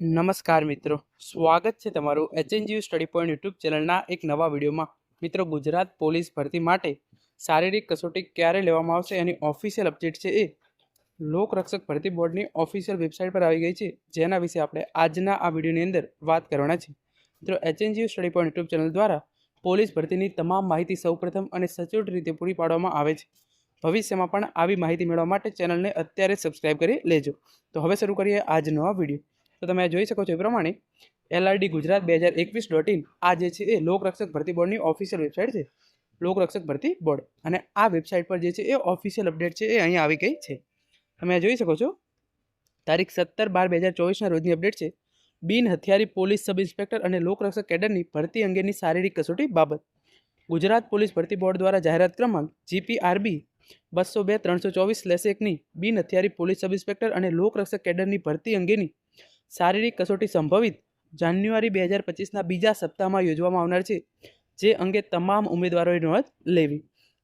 નમસ્કાર મિત્રો, સ્વાગત છે તમારું એચએનજીયુ સ્ટડી પોઈન્ટ યુટ્યુબ ચેનલના એક નવા વિડીયોમાં। મિત્રો, ગુજરાત પોલીસ ભરતી માટે શારીરિક કસોટી ક્યારે લેવામાં આવશે એની ઓફિશિયલ અપડેટ છે એ લોકરક્ષક ભરતી બોર્ડની ઓફિશિયલ વેબસાઇટ પર આવી ગઈ છે, જેના વિશે આપણે આજના આ વિડીયોની અંદર વાત કરવાના છે। મિત્રો, HNGU study point YouTube channel દ્વારા પોલીસ ભરતીની તમામ માહિતી સૌપ્રથમ અને સચોટ રીતે પૂરી પાડવામાં આવે છે। ભવિષ્યમાં પણ આવી માહિતી મેળવવા માટે ચેનલને અત્યારે સબસ્ક્રાઇબ કરી લેજો। તો હવે શરૂ કરીએ આજનો આ વિડીયો। તો તમે જોઈ શકો છો એ પ્રમાણે LRD ગુજરાત 2021.in આ જે છે એ લોકરક્ષક ભરતી બોર્ડની ઓફિશિયલ વેબસાઇટ છે, લોકરક્ષક ભરતી બોર્ડ। અને આ વેબસાઇટ પર જે છે એ ઓફિશિયલ અપડેટ છે એ અહીં આવી ગઈ છે। તમે જોઈ શકો છો તારીખ 17/12/2024ના રોજની અપડેટ છે। બિન હથિયારી પોલીસ સબ ઇન્સ્પેક્ટર અને લોકરક્ષક કેડરની ભરતી અંગેની શારીરિક કસોટી બાબત ગુજરાત પોલીસ ભરતી બોર્ડ દ્વારા જાહેરાત ક્રમાંક GPRB 202/324/1ની બિન હથિયારી પોલીસ સબ ઇન્સ્પેક્ટર અને લોકરક્ષક કેડરની ભરતી અંગેની શારીરિક કસોટી સંભવિત જાન્યુઆરી 2025ના બીજા સપ્તાહમાં યોજવામાં આવનાર છે, જે અંગે તમામ ઉમેદવારોએ નોંધ લેવી।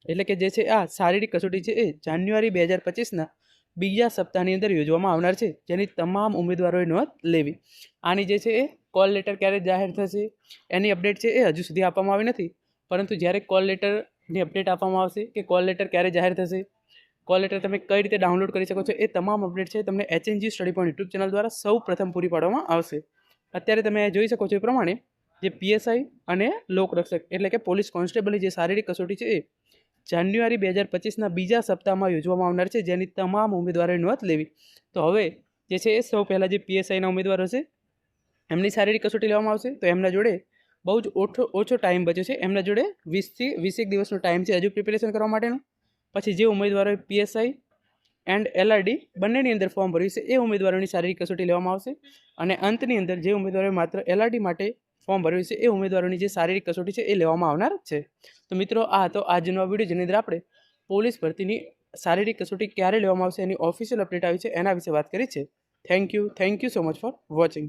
એટલે કે જે છે આ શારીરિક કસોટી છે એ જાન્યુઆરી 2025ના બીજા સપ્તાહની અંદર યોજવામાં આવનાર છે, જેની તમામ ઉમેદવારોએ નોંધ લેવી। આની જે છે એ કોલ લેટર ક્યારે જાહેર થશે એની અપડેટ છે એ હજુ સુધી આપવામાં આવી નથી, પરંતુ જ્યારે કોલ લેટરની અપડેટ આપવામાં આવશે કે કોલ લેટર ક્યારે જાહેર થશે, કોલ લેટર તમે કઈ રીતે ડાઉનલોડ કરી શકો છો, એ તમામ અપડેટ છે તમને HNG study point YouTube channel દ્વારા સૌ પ્રથમ પૂરી પાડવામાં આવશે। અત્યારે તમે જોઈ શકો છો એ પ્રમાણે જે PSI અને લોકરક્ષક એટલે કે પોલીસ કોન્સ્ટેબલની જે શારીરિક કસોટી છે એ જાન્યુઆરી 2025ના બીજા સપ્તાહમાં યોજવામાં આવનાર છે, જેની તમામ ઉમેદવારોએ નોંધ લેવી। તો હવે જે છે એ સૌ પહેલાં જે PSIના ઉમેદવારો છે એમની શારીરિક કસોટી લેવામાં આવશે। તો એમના જોડે બહુ જ ઓછો ટાઈમ બચ્યો છે, એમના જોડે 20થી 21 દિવસનો ટાઈમ છે હજુ પ્રિપેરેશન કરવા માટેનો। પછી જે ઉમેદવારોએ PSI એન્ડ LRD બંનેની અંદર ફોર્મ ભર્યું છે એ ઉમેદવારોની શારીરિક કસોટી લેવામાં આવશે, અને અંતની અંદર જે ઉમેદવારોએ માત્ર LRD માટે ફોર્મ ભર્યું છે એ ઉમેદવારોની જે શારીરિક કસોટી છે એ લેવામાં આવનાર છે। તો મિત્રો, આ હતો આજનો વિડીયો, જેની અંદર આપણે પોલીસ ભરતીની શારીરિક કસોટી ક્યારે લેવામાં આવશે એની ઓફિશિયલ અપડેટ આવી છે એના વિશે વાત કરી છે। Thank you so much for watching.